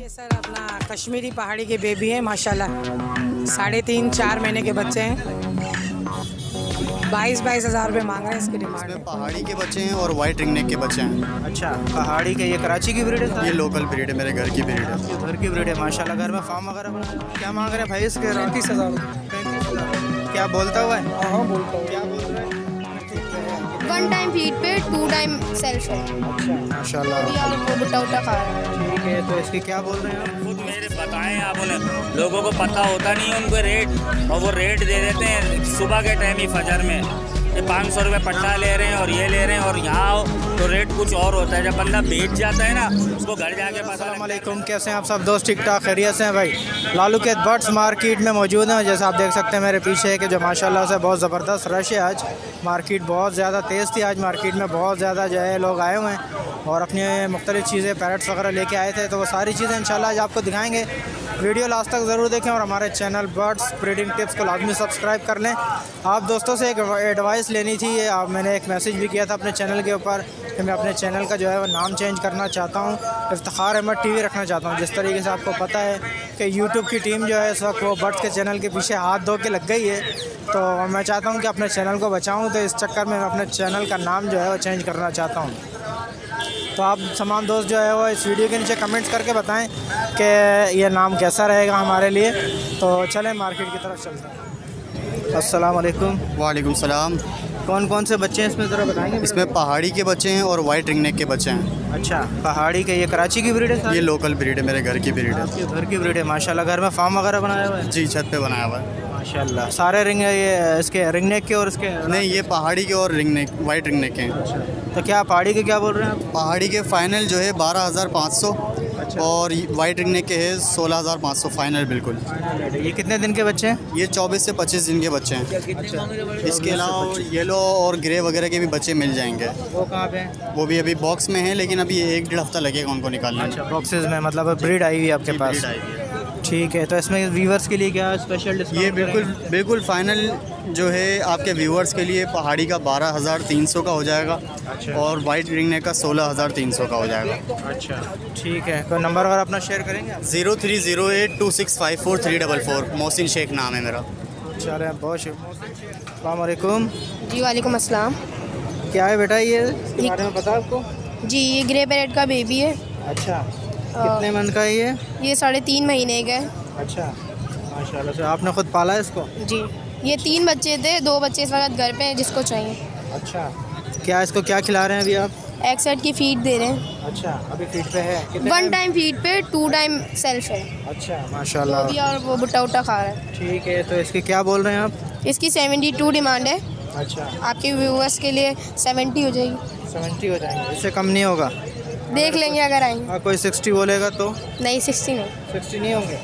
Sir अपना कश्मीरी पहाड़ी के बेबी है माशाल्लाह, 3.5-4 महीने के बच्चे हैं। 22-22 हज़ार रुपये मांग रहे हैं इसकी डिमांड है। पहाड़ी के बच्चे हैं और वाइट रिंगनेक के बच्चे हैं। अच्छा, पहाड़ी के, ये कराची की ब्रीड है? ये लोकल ब्रीड है, मेरे घर की ब्रीड है। घर की ब्रीड है माशाल्लाह। घर में फार्म वगैरह बना है। क्या मांग रहे हैं भाई इसके? 35,000। क्या बोलता हुआ है? हाँ बोलता हूँ। क्या बोल रहा है? 1 टाइम फीड पे 2 टाइम सेल्फ है। अच्छा माशाल्लाह। अभी और वो बुट्टा उट्टा खा रहा है। ठीक है, तो इसकी क्या बोल रहे हैं आप? खुद मेरे बताएं आप उन्हें, लोगों को पता होता नहीं है उनको रेट, और वो रेट दे देते हैं सुबह के टाइम ही फजर में। ये 500 रुपये पट्टा ले रहे हैं और ये ले रहे हैं, और यहाँ आओ तो रेट कुछ और होता है। जब बंदा बेच जाता है ना, उसको घर जाके पता। अस्सलाम वालेकुम, कैसे हैं आप सब दोस्त? ठीक ठाक खैरियत से हैं भाई? लालू के बर्ड्स मार्केट में मौजूद हैं। जैसे आप देख सकते हैं मेरे पीछे कि जो माशाल्लाह से बहुत ज़बरदस्त रश है आज। मार्केट बहुत ज़्यादा तेज़ थी आज। मार्केट में बहुत ज़्यादा जो है लोग आए हुए हैं और अपनी मुख्तलिफ़ चीज़ें पैरट्स वगैरह लेके आए थे, तो वो सारी चीज़ें इंशाल्लाह आज आपको दिखाएंगे। वीडियो लास्ट तक ज़रूर देखें और हमारे चैनल बर्ड्स ब्रीडिंग टिप्स को लाजमी सब्सक्राइब कर लें। आप दोस्तों से एक एडवाइस लेनी थी। मैंने एक मैसेज भी किया था अपने चैनल के ऊपर कि मैं अपने चैनल का जो है वो नाम चेंज करना चाहता हूँ, इफ्तिखार अहमद टीवी रखना चाहता हूँ। जिस तरीके से आपको पता है कि यूट्यूब की टीम जो है इस वक्त वो बर्ड्स के चैनल के पीछे हाथ धो के लग गई है, तो मैं चाहता हूँ कि अपने चैनल को बचाऊँ, तो इस चक्कर में मैं अपने चैनल का नाम जो है वो चेंज करना चाहता हूँ। तो आप तमाम दोस्त जो है वो इस वीडियो के नीचे कमेंट्स करके बताएं कि ये नाम कैसा रहेगा हमारे लिए। तो चलें मार्केट की तरफ चलते हैं। अस्सलाम वालेकुम। वालेकुम सलाम। कौन कौन से बच्चे हैं इसमें ज़रा बताएंगे? इसमें पहाड़ी के बच्चे हैं और वाइट रिंगनेक के बच्चे हैं। अच्छा, पहाड़ी के, ये कराची की ब्रीड है? ये लोकल ब्रीड है, मेरे घर की ब्रीड है। आपके घर की ब्रीड है माशाल्लाह। घर में फार्म वगैरह बनाया हुआ है? जी, छत पे बनाया हुआ है। माशाल्लाह। सारे रिंग ये इसके रिंगनेक के और इसके नहीं, ये पहाड़ी के और रिंगनेक वाइट रिंगनेक के हैं। तो क्या पहाड़ी के क्या बोल रहे हैं आप? पहाड़ी के फ़ाइनल जो है 12,500 और वाइट रिंगनेक के है 16,500 फ़ाइनल बिल्कुल। ये कितने दिन के बच्चे हैं? ये 24 से 25 दिन के बच्चे हैं। इसके अलावा येलो और ग्रे वगैरह के भी बच्चे मिल जाएंगे। वो कहाँ पे हैं? वो भी अभी बॉक्स में हैं, लेकिन अभी 1-1.5 हफ्ता लगेगा उनको निकालने में। अच्छा, बॉक्सेस में, मतलब ब्रीड आई हुई है आपके पास? ब्रीड आई हुई है। ठीक है, तो इसमें व्यूवर्स के लिए क्या स्पेशल डिस्काउंट? ये बिल्कुल फ़ाइनल जो है आपके व्यूअर्स के लिए पहाड़ी का 12,300 का हो जाएगा। अच्छा। और वाइट रिंगनेक का 16,300 का हो जाएगा। अच्छा ठीक है, कोई नंबर वगैरह अपना शेयर करेंगे आप? 03082654 मोहसिन शेख नाम है मेरा। चले, बहुत शुक्रिया। अस्सलाम वालेकुम। जी वालेकुम अस्सलाम। क्या है बेटा ये, इसके बारे में पता है आपको? जी ये ग्रे पैरेट का बेबी है। अच्छा, कितने मंथ का है ये? ये 3.5 महीने का है। अच्छा माशाल्लाह से। आपने खुद पाला है इसको? जी ये 3 बच्चे थे, 2 बच्चे इस वक्त घर पे हैं जिसको चाहिए। अच्छा, क्या इसको क्या खिला रहे हैं अभी आप? एक सेट की फीड दे रहे हैं। अच्छा, अभी फीड पे है? कितने 1 टाइम फीड पे 2 टाइम सेल्फ है। अच्छा माशाल्लाह। अभी और वो बुट्टा उट्टा खा रहा है। ठीक है, तो इसकी क्या बोल रहे हैं आप? इसकी 72 डिमांड है। अच्छा, आपके व्यूअर्स के लिए 70 हो जाएगी। 70 हो जाएंगे, इससे कम नहीं होगा? देख लेंगे अगर आएंगे। हाँ, कोई 60 बोलेगा तो? नहीं 60 नहीं। 60 नहीं होंगे?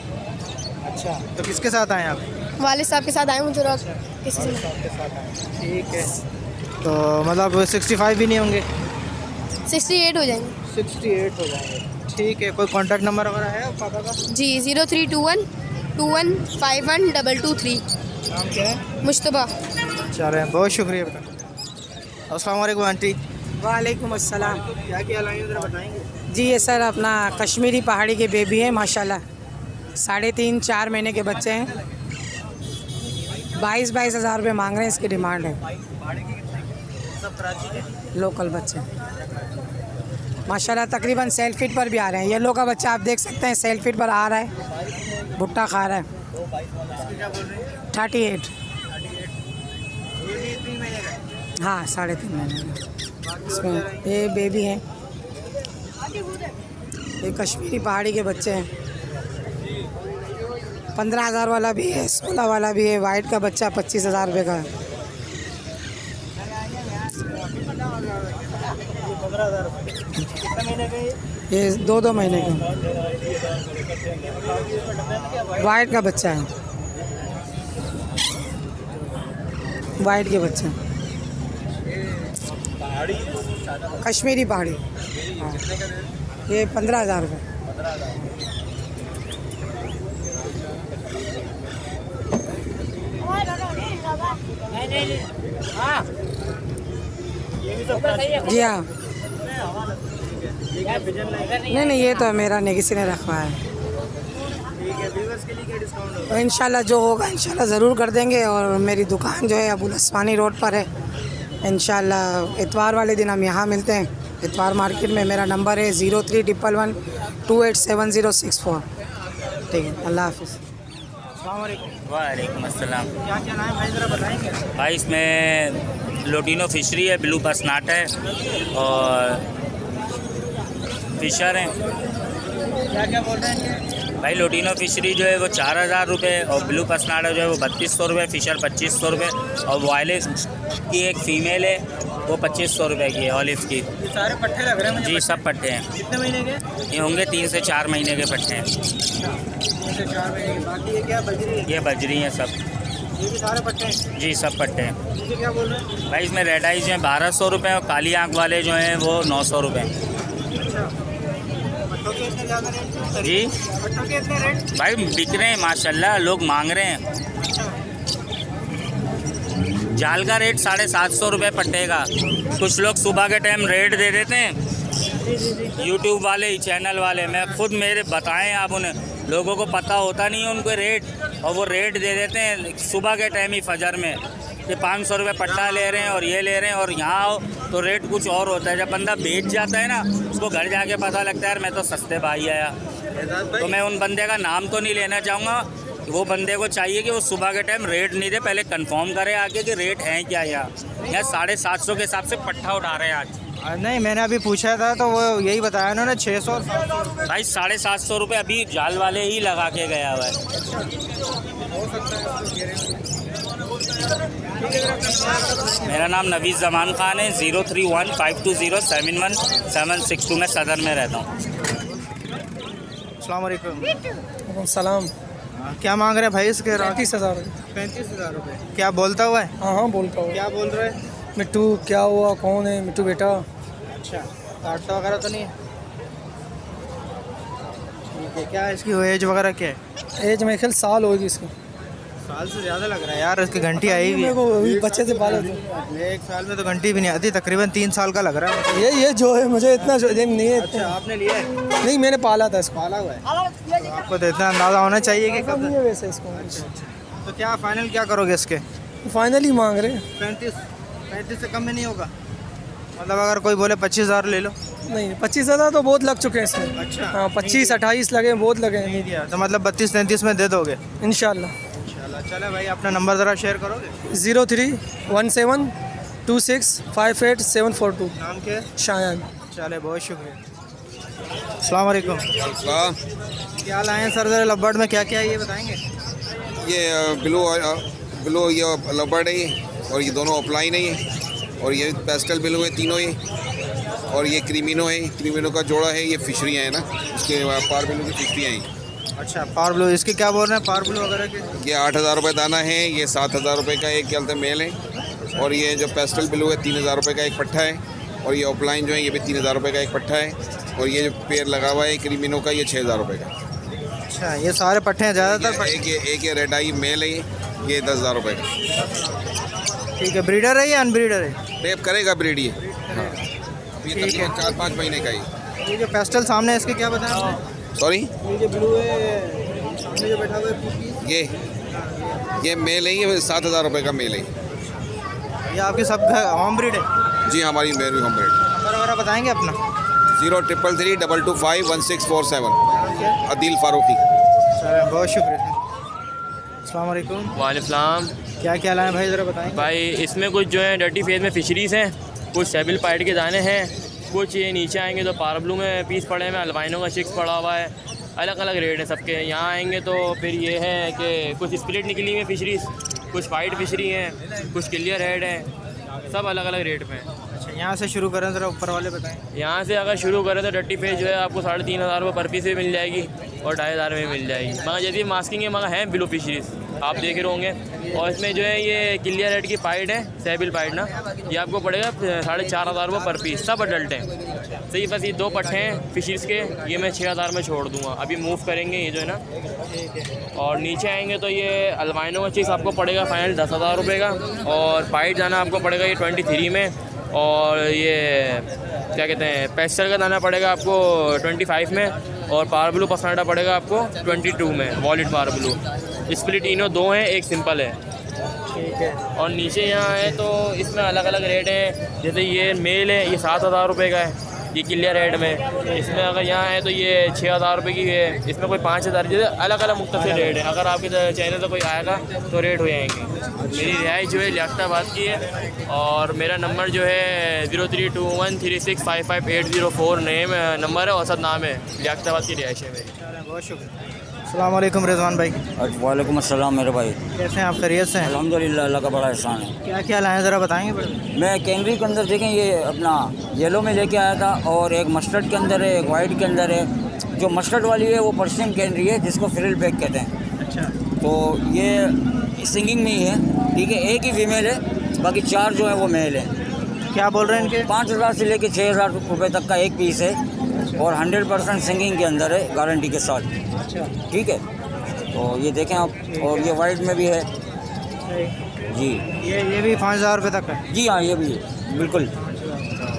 अच्छा, तो किसके साथ आए आप? वालिद साहब के साथ आए मुझे रोक किसी से। के साथ आए, ठीक है। तो मतलब 65 भी नहीं होंगे? 68 हो जाएंगे। 68 हो जाएंगे, ठीक है। कोई कॉन्टैक्ट नंबर वगैरह है पापा का? जी 0321 2151 223। नाम क्या है? मुश्तबा। चलें, बहुत शुक्रिया बेटा। अस्सलाम वालेकुम आंटी। वालेकुम अस्सलाम। क्या क्या लाई ज़रा बताएंगे? जी ये सर अपना कश्मीरी पहाड़ी के बेबी है माशाल्लाह, 3.5-4 महीने के बच्चे हैं। 22-22 हज़ार रुपये मांग रहे हैं इसकी डिमांड है। लोकल बच्चे माशाल्लाह तकरीबन सेल फीड पर भी आ रहे हैं। येलो का बच्चा आप देख सकते हैं सेल फीड पर आ रहा है, भुट्टा खा रहा है। 38। हाँ 3.5 महीने का। इसमें ये बेबी है, ये कश्मीरी पहाड़ी के बच्चे हैं। 15,000 वाला भी है, 16 वाला भी है। वाइट का बच्चा 25,000 रुपये का है। ये 2-2 महीने का वाइट का बच्चा है। वाइट के बच्चे कश्मीरी पहाड़ी। हाँ, ये 15,000 रुपये। जी हाँ, नहीं ये तो मेरा नहीं, किसी ने रखवाया है। व्यूअर्स के लिए क्या डिस्काउंट होगा? तो इंशाल्लाह जो होगा इंशाल्लाह ज़रूर कर देंगे। और मेरी दुकान जो है अबुल अस्वानी रोड पर है। इंशाल्लाह इतवार वाले दिन हम यहाँ मिलते हैं, इतवार मार्केट में। मेरा नंबर है 031112876064। ठीक है, अल्लाह हाफिज़। अस्सलाम वालेकुम। वालेकुम अस्सलाम। क्या क्या नाम है भाई, ज़रा बताएंगे? भाई इसमें लोटिनो फिशरी है, ब्लू पसनाट है और फिशर हैं। क्या क्या बोल रहे हैं? भाई लोटिनो फिशरी जो है वो 4000 रुपये और ब्लू पसनाटा जो है वो 3200 रुपये, फिशर 2500 रुपये और वायलेट की एक फ़ीमेल है वो 2500 रुपये की है, ऑलिव की। ये सारे पट्टे लग रहे हैं मुझे। जी सब पट्टे हैं। कितने महीने के? ये होंगे 3 से 4 महीने के पट्टे हैं। 3 से 4 महीने के। बाकी ये क्या बजरी है? ये बजरी हैं सब। ये भी सारे पट्टे हैं? जी सब पट्टे हैं। ये क्या बोल रहे हैं? भाई इसमें रेड आइज जो हैं 1200 रुपये और काली आँख वाले जो हैं वो 900 रुपये। पट्टों के इतने ज़्यादा रेट? जी पट्टों के इतने रेट? भाई बिक रहे हैं माशाल्लाह, लोग मांग रहे हैं। जाल का रेट 750 रुपये पट्टे का। कुछ लोग सुबह के टाइम रेट दे देते हैं, यूट्यूब वाले चैनल वाले। मैं खुद मेरे बताएं आप उन्हें, लोगों को पता होता नहीं है उनको रेट, और वो रेट दे देते हैं सुबह के टाइम ही फजर में कि 500 रुपये पट्टा ले रहे हैं और ये ले रहे हैं, और यहाँ आओ तो रेट कुछ और होता है। जब बंदा बेच जाता है ना, उसको घर जाके पता लगता है यार मैं तो सस्ते भाई आया। तो मैं उन बंदे का नाम तो नहीं लेना चाहूँगा। वो बंदे को चाहिए कि वो सुबह के टाइम रेट नहीं दे, पहले कंफर्म करे आके कि रेट है क्या। यहाँ 750 के हिसाब से पट्टा उठा रहे हैं आज। नहीं, मैंने अभी पूछा था तो वो यही बताया उन्होंने 600 और 700। भाई 750 रुपये अभी जाल वाले ही लगा के गया हुआ है। मेरा नाम नवीज़ ज़मान ख़ान है। 031520711762 में सदर में रहता हूँ। अस्सलाम वालेकुम। सलाम। क्या मांग रहे हैं भाई इसके? 35,000। 35,000 रुपये। क्या बोलता हुआ है? हाँ बोलता हूँ। क्या बोल रहे हैं? मिट्टू क्या हुआ, कौन है मिट्टू बेटा? अच्छा, काटता वगैरह तो नहीं है? ठीक है। क्या इसकी एज वगैरह क्या है? एज मेरे ख्याल साल होगी इसको। साल से ज़्यादा लग रहा है यार, इसकी घंटी आई हुई है। मेरे को अभी बच्चे से पाला था। 1 साल में तो घंटी भी नहीं आती, तकरीबन 3 साल का लग रहा है। ये जो है मुझे इतना नहीं है। अच्छा, आपने लिया है? नहीं, मैंने पाला था इसको। पाला हुआ है तो आपको तो इतना अंदाज़ा होना चाहिए कि कब। नहीं है वैसे इसको। तो क्या फाइनल क्या करोगे इसके? फाइनली मांग रहे हैं। 35 से कम में नहीं होगा? मतलब अगर कोई बोले 25,000 ले लो? नहीं, 25,000 तो बहुत लग चुके हैं इसमें। अच्छा। हाँ, 25-28 लगे, बहुत लगे हैं। नहीं दिया तो मतलब 32-33 में दे दोगे? इंशाल्लाह। चलो भाई, अपना नंबर ज़रा शेयर करोगे? 031726587442। नाम क्या है? शायान। चले, बहुत शुक्रिया। अस्सलाम वालेकुम। क्या लाए हैं सर? ज़रा लबर्ड में क्या क्या है ये बताएंगे? ये ब्लू ये लबर्ड है ये, और ये दोनों ऑफलाइन है ये, और ये पेस्टल ब्लू है तीनों ये, और ये क्रीमिनो है। क्रीमिनो का जोड़ा है। ये फिशरियाँ हैं ना, इसके पार ब्लू की फिशरियाँ हैं। अच्छा, पावर ब्लू। इसके क्या बोल रहे हैं पावर ब्लू वगैरह के? ये 8,000 रुपये दाना है। ये 7,000 रुपये का एक चलते मेल है, और ये जो पेस्टल ब्लू है 3,000 रुपये का एक पट्टा है, और ये ऑफलाइन जो है ये भी 3,000 रुपये का एक पट्टा है, और ये जो पेड़ लगा हुआ है क्रीमिनो का ये 6,000 रुपये का। अच्छा, ये सारे पट्टे हैं ज़्यादातर? एक ये रेड आई मेल है, ये 10,000 रुपये का। ठीक है। ब्रीडर है या अनब्रीडर है? टेप करेगा ब्रीड ये। हाँ, ये ठीक है। 4-5 महीने का ही। ये जो पेस्टल सामने है इसके क्या बताया? सॉरी, ये जो ब्लू है सामने जो बैठा हुआ है ये मेल है, ये 7,000 रुपये का मेल है। ये आपकी सब होम ब्रीड है? जी हमारी मेरी होम ब्रीड। नंबर वगैरह बताएंगे अपना? 033322251647। अदील फारूकी। चलो, बहुत शुक्रिया। अस्सलाम वालेकुम। वालेकुम। क्या क्या लाए भाई, ज़रा बताएंगे? भाई इसमें कुछ जो है डर्टी फेज में फिशरीज़ हैं, कुछ सेबिल पाइड के दाने हैं, कुछ ये नीचे आएंगे तो पारब्लू में पीस पड़े हैं, अल्बाइनो का चिक्स पड़ा हुआ है। अलग अलग रेट है सबके। यहाँ आएंगे तो फिर ये है कि कुछ स्प्लिट निकली हुई है फिशरीज़, कुछ वाइट फिशरी हैं, कुछ क्लियर हेड हैं, सब अलग अलग रेट में। अच्छा, यहाँ से शुरू करें, ज़रा ऊपर वाले बताएं। यहाँ से अगर शुरू करें तो डर्टी फेज जो है आपको 3,500 रुपये पर पीस में मिल जाएगी और 2,500 में मिल जाएगी। मगर यदि मास्किंग है मगर हैं ब्लू फिशरीज़ आप देख रहे होंगे। और इसमें जो है ये क्लियर हेड की पाइड है, सेबिल पाइड ना, ये आपको पड़ेगा 4,500 रुपये पर पीस। सब अडल्ट हैं सही। बस ये 2 पट्टे हैं फिशरीज़ के, ये मैं 6,000 में छोड़ दूँगा। अभी मूव करेंगे ये जो है ना। और नीचे आएंगे तो ये अल्बाइनो का चीज़ आपको पड़ेगा फाइनल 10,000 रुपये का, और पाइड जाना आपको पड़ेगा ये 23 में, और ये क्या कहते हैं पेस्टल का दाना पड़ेगा आपको 25 में, और पावर ब्लू पसनाटा पड़ेगा आपको 22 में। वॉलेट पावर ब्लू स्प्लिट इनो 2 हैं, एक सिंपल है। ठीक है। और नीचे यहाँ है तो इसमें अलग अलग रेट हैं। जैसे ये मेल है, ये 7,000 रुपये का है, ये क्लियर रेट में। इसमें अगर यहाँ है तो ये 6,000 रुपये की है, इसमें कोई 5,000, जैसे अलग अलग मुख्तलिफ रेट है। अगर आपके चैनल से कोई आएगा तो रेट हो जाएंगे। मेरी रिहाइश जो है लियाकताबाद की है, और मेरा नंबर जो है 0321365580 नेम नंबर है, औसत नाम है, लियाकताबाद की रिहाइश है मेरी। बहुत शुक्रिया। अस्सलाम वालेकुम रिजवान भाई, वालेकुम अस्सलाम मेरे भाई। कैसे हैं आप? खैरियत से हैं? अल्हम्दुलिल्लाह, अल्लाह का बड़ा एहसान है। क्या क्या लाए ज़रा बताएंगे बड़े? मैं कैमरी के अंदर देखें, ये अपना येलो में लेके आया था, और एक मस्टर्ड के अंदर है, एक वाइट के अंदर है। जो मस्टर्ड वाली है वो पर्शियन कैमरी है, जिसको फ्रिल बैक कहते हैं। अच्छा। तो ये सिंगिंग में ही है, ठीक है। एक ही फीमेल है, बाकी 4 जो है वो मेल है। क्या बोल रहे हैं इनके? 5,000 से लेके 6,000 रुपये तक का एक पीस है, और 100% सिंगिंग के अंदर है, गारंटी के साथ। अच्छा। ठीक है, तो ये देखें आप। और ये वाइट में भी है जी। ये भी 5,000 रुपये तक है? जी हाँ, ये भी है बिल्कुल।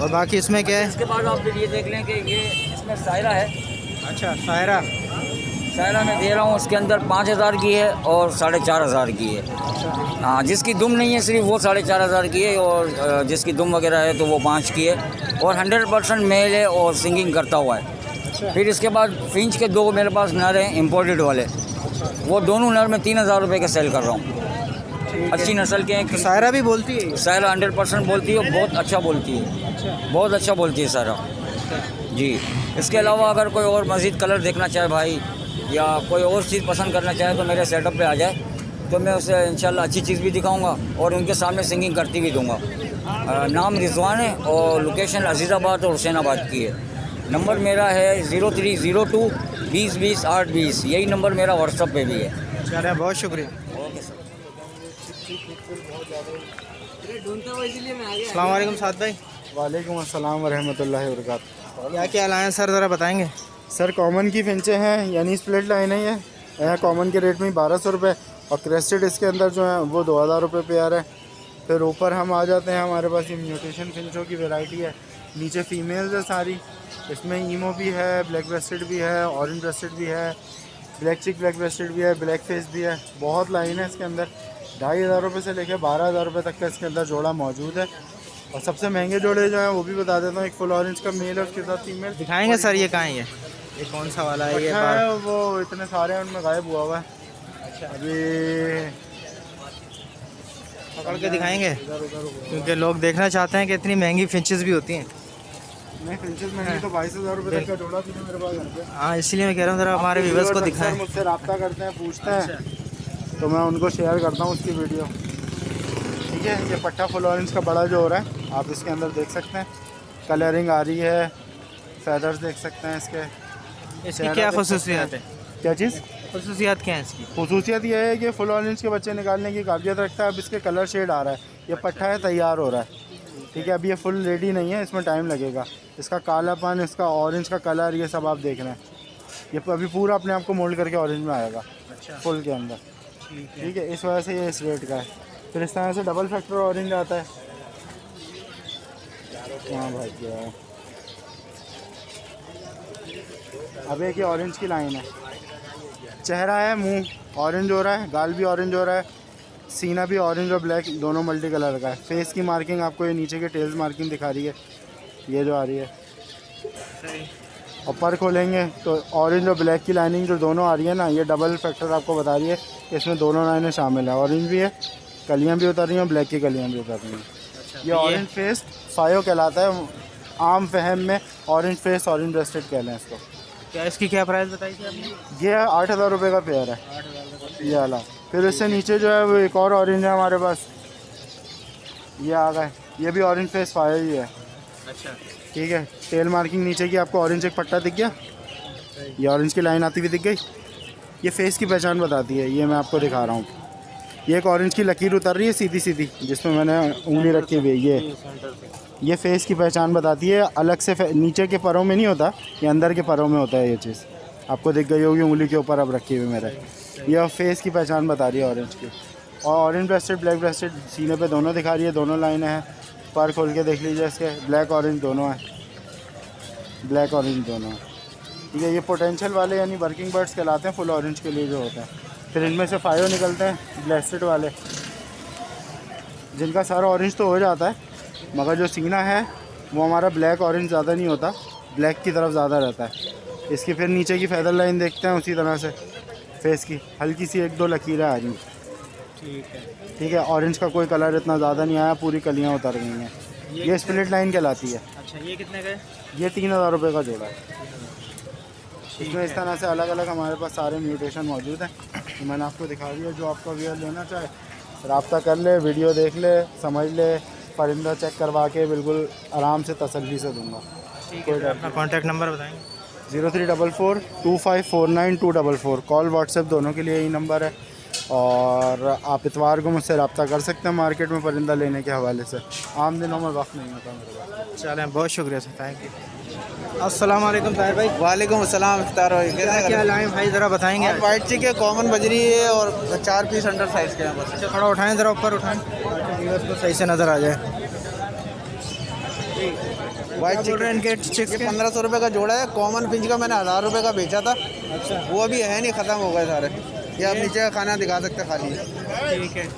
और बाकी इसमें क्या है? इसके बाद आप फिर ये देख लें कि ये इसमें सायरा है। अच्छा, सायरा। सायरा मैं दे रहा हूँ, उसके अंदर 5,000 की है और 4,500 की है। हाँ, जिसकी दुम नहीं है सिर्फ वो 4,500 की है, और जिसकी दुम वगैरह है तो वो 5 की है, और 100% मेल है और सिंगिंग करता हुआ है। फिर इसके बाद फिंच के 2 मेरे पास नर हैं इम्पोर्टेड वाले, वो दोनों नर में 3,000 रुपये के सेल कर रहा हूँ। अच्छी नस्ल के हैं। सायरा भी बोलती है? सायरा 100% बोलती है, बहुत अच्छा बोलती है, बहुत अच्छा बोलती है सायरा जी। इसके अलावा अगर कोई और मज़ीद कलर देखना चाहे भाई, या कोई और चीज़ पसंद करना चाहे तो मेरे सेटअप पे आ जाए, तो मैं उसे इंशाल्लाह अच्छी चीज़ भी दिखाऊंगा और उनके सामने सिंगिंग करती भी दूंगा। नाम रिजवान है और लोकेशन अजीज़ाबाद और हुसैनाबाद की है। नंबर मेरा है 0302 20 20 8 20। यही नंबर मेरा व्हाट्सअप पे भी है। चलिए, बहुत शुक्रिया। Okay sir. अस्सलाम वालेकुम साद भाई। वालेकुम अस्सलाम वरहमतुल्लाहि वबरकातुहू। क्या क्या लाए हैं सर, ज़रा बताएंगे? सर कॉमन की फिंचे हैं, यानी स्प्लिट लाइन है। ये कॉमन के रेट में 1,200 रुपये, और क्रेस्टेड इसके अंदर जो है वो 2,000 रुपये पेयर है। फिर ऊपर हम आ जाते हैं, हमारे पास ये म्यूटेशन फिंचों की वैरायटी है। नीचे फीमेल्स है सारी, इसमें ईमो भी है, ब्लैक ब्रेस्टेड भी है, ऑरेंज ब्रेस्टेड भी है, ब्लैक चिक ब्लैक ब्रेस्टेड भी है, ब्लैक फेस भी है। बहुत लाइन है इसके अंदर। 2,500 रुपये से लेकर 12,000 रुपये तक का इसके अंदर जोड़ा मौजूद है। और सबसे महंगे जोड़े जो हैं वो भी बता देता हूँ। एक फुल ऑरेंज का मेल है, उसके साथ फीमेल दिखाएंगे सर। ये कहाँ है? ये कौन सा वाला है? ये है वो इतने सारे हैं, उनमें गायब हुआ हुआ है। अच्छा, अभी पकड़ के दिखाएंगे, क्योंकि लोग देखना चाहते हैं कि इतनी महंगी फिंचेस भी होती हैं। नहीं, फिंचेस महंगी तो 22,000 रुपये तक का जोड़ा भी है मेरे पास घर पे। हाँ, इसलिए मैं कह रहा हूँ ज़रा हमारे व्यूअर्स को दिखाएं। मुझसे रब्ता करते हैं, पूछते हैं, तो मैं उनको शेयर करता हूँ उसकी वीडियो। ठीक है, ये पट्टा फुल ऑरेंज का बड़ा जो हो रहा है, आप इसके अंदर देख सकते हैं। कलरिंग आ रही है, फैदर्स देख सकते हैं इसके। इसकी क्या खसूसियात है? क्या चीज़ खसूसियात क्या है इसकी? खसूसियत ये है कि फुल ऑरेंज के बच्चे निकालने की काबिलियत रखता है। अब इसके कलर शेड आ रहा है, ये पट्टा है तैयार हो रहा है। ठीक है, अब ये फुल रेडी नहीं है, इसमें टाइम लगेगा। इसका कालापन, इसका ऑरेंज का कलर, ये सब आप देख रहे हैं। ये अभी पूरा अपने आप को मोल्ड करके ऑरेंज में आएगा। अच्छा, फुल के अंदर। ठीक है, इस वजह से ये इस रेट का है। फिर इस तरह से डबल फैक्टर ऑरेंज आता है। हाँ भाई, क्या अब एक ये ऑरेंज की लाइन है। चेहरा है, मुंह ऑरेंज हो रहा है, गाल भी ऑरेंज हो रहा है, सीना भी ऑरेंज और ब्लैक दोनों मल्टी कलर का है। फेस की मार्किंग आपको ये नीचे के टेल्स मार्किंग दिखा रही है, ये जो आ रही है। और पर खोलेंगे तो ऑरेंज और ब्लैक की लाइनिंग जो दोनों आ रही है ना, ये डबल फैक्टर आपको बता रही है कि इसमें दोनों लाइनें शामिल है। ऑरेंज भी है, कलियाँ भी उतर रही हैं, ब्लैक की कलियाँ भी उतर रही हैं। ये ऑरेंज फेस फायो कहलाता है आम फहम में। ऑरेंज फेस, ऑरेंज ब्रेस्टेड कह लें इसको। क्या इसकी क्या प्राइस बताई थी आपने? ये 8,000 रुपये का पेयर है, ये वाला। फिर इससे नीचे जो है वो एक और ऑरेंज है हमारे पास, ये आ गए। ये भी ऑरेंज फेस फायर ही है। अच्छा, ठीक है, टेल मार्किंग नीचे की आपको ऑरेंज एक पट्टा दिख गया, ये ऑरेंज की लाइन आती हुई दिख गई। ये फेस की पहचान बताती है, ये मैं आपको दिखा रहा हूँ। ये एक ऑरेंज की लकीर उतर रही है सीधी सीधी, जिसमें मैंने उंगली रखी हुई है। ये फेस की पहचान बताती है। अलग से नीचे के परों में नहीं होता, ये अंदर के परों में होता है। ये चीज़ आपको दिख गई होगी उंगली के ऊपर अब रखी हुई मेरे। यह फेस की पहचान बता रही है ऑरेंज की। और ऑरेंज ब्रेस्टेड, ब्लैक ब्रेस्टेड सीने पे दोनों दिखा रही है, दोनों लाइनें हैं। पर खोल के देख लीजिए इसके, ब्लैक ऑरेंज दोनों हैं। ब्लैक ऑरेंज दोनों हैं। ठीक है, ये पोटेंशियल वाले यानी वर्किंग बर्ड्स कहलाते हैं, फुल ऑरेंज के लिए जो होते हैं। फिर इनमें से 5 निकलते हैं ब्लेस्टेड वाले, जिनका सारा ऑरेंज तो हो जाता है, मगर जो सीना है वो हमारा ब्लैक ऑरेंज ज़्यादा नहीं होता, ब्लैक की तरफ ज़्यादा रहता है। इसकी फिर नीचे की फेदर लाइन देखते हैं, उसी तरह से फेस की हल्की सी 1-2 लकीरें आ रही हैं। ठीक है, ऑरेंज का कोई कलर इतना ज़्यादा नहीं आया, पूरी कलियाँ उतर गई हैं। ये स्प्लिट लाइन कहलाती है। अच्छा, ये कितने का है? ये 3000 रुपये का जोड़ा है। इसमें इस तरह से अलग अलग हमारे पास सारे म्यूटेशन मौजूद हैं, तो मैंने आपको दिखा दिया। जो आपका व्यूअर लेना चाहे रब्ता कर ले, वीडियो देख ले, समझ ले, परिंदा चेक करवा के बिल्कुल आराम से तसल्ली से दूंगा। कोई डर अपना कॉन्टैक्ट नंबर बताएंगे? 0344 2549 244। कॉल व्हाट्सएप दोनों के लिए यही नंबर है, और आप इतवार को मुझसे रब्ता कर सकते हैं मार्केट में परिंदा लेने के हवाले से। आम दिनों में वक्त नहीं होता मेरे पास। चलें, बहुत शुक्रिया सर, थैंक यू। अस्सलाम वालेकुम ताहिर भाई। वालेकुम अस्सलाम इफ्तार भाई, क्या लाएँ भाई, ज़रा बताएंगे? वाइट चिक है, कॉमन बजरी है और 4 पीस अंडर साइज़ के हैं बस। अच्छा, थोड़ा उठाएं, ज़रा ऊपर उठाएं ताकि को सही से नज़र आ जाए। वाइट चिक इनके चिक्स के 1500 रुपये का जोड़ा है। कॉमन फिंच का मैंने 1000 रुपये का बेचा था। अच्छा, वो अभी है नहीं, ख़त्म हो गए सारे। ये आप नीचे का खाना दिखा सकते हैं खाली। ठीक है।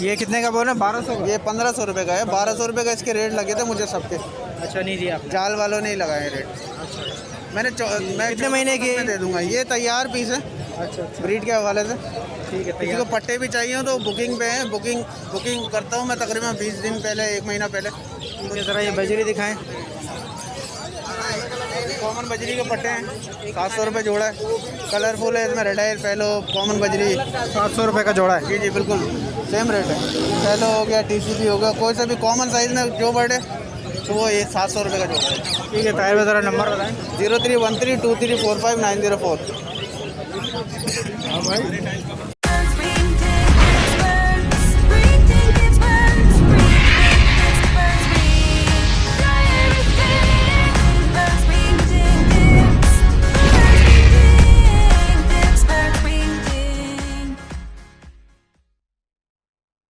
ये कितने का बोल रहे हैं? 1200 का? ये 1500 रुपये का है। 1200 रुपये का इसके रेट लगे थे मुझे सबके। अच्छा, नहीं दिया आपने? जाल वालों ने ही लगाए रेट। मैं कितने महीने की दे दूँगा। ये तैयार पीस है। अच्छा, ब्रीड के हवाले से। ठीक है। किसी को पट्टे भी चाहिए हो तो बुकिंग पे है। बुकिंग करता हूँ मैं तकरीबन 20 दिन पहले, 1 महीना पहले। ठीक है, ज़रा ये बजरी दिखाएं। कॉमन बजरी के पट्टे हैं, 700 रुपये जोड़ा है। कलरफुल है, इसमें रेड आइल, फैलो, कॉमन बजरी 700 रुपये का जोड़ा है। जी जी बिल्कुल सेम रेट है। फैलो हो गया, TCP हो गया, कोई सा भी कॉमन साइज़ में जो बर्ड है तो वो ये 700 रुपये का जोड़ा है। ठीक है, ताहिर भाई ज़रा नंबर बताएं। 0313 2345 904। हाँ भाई।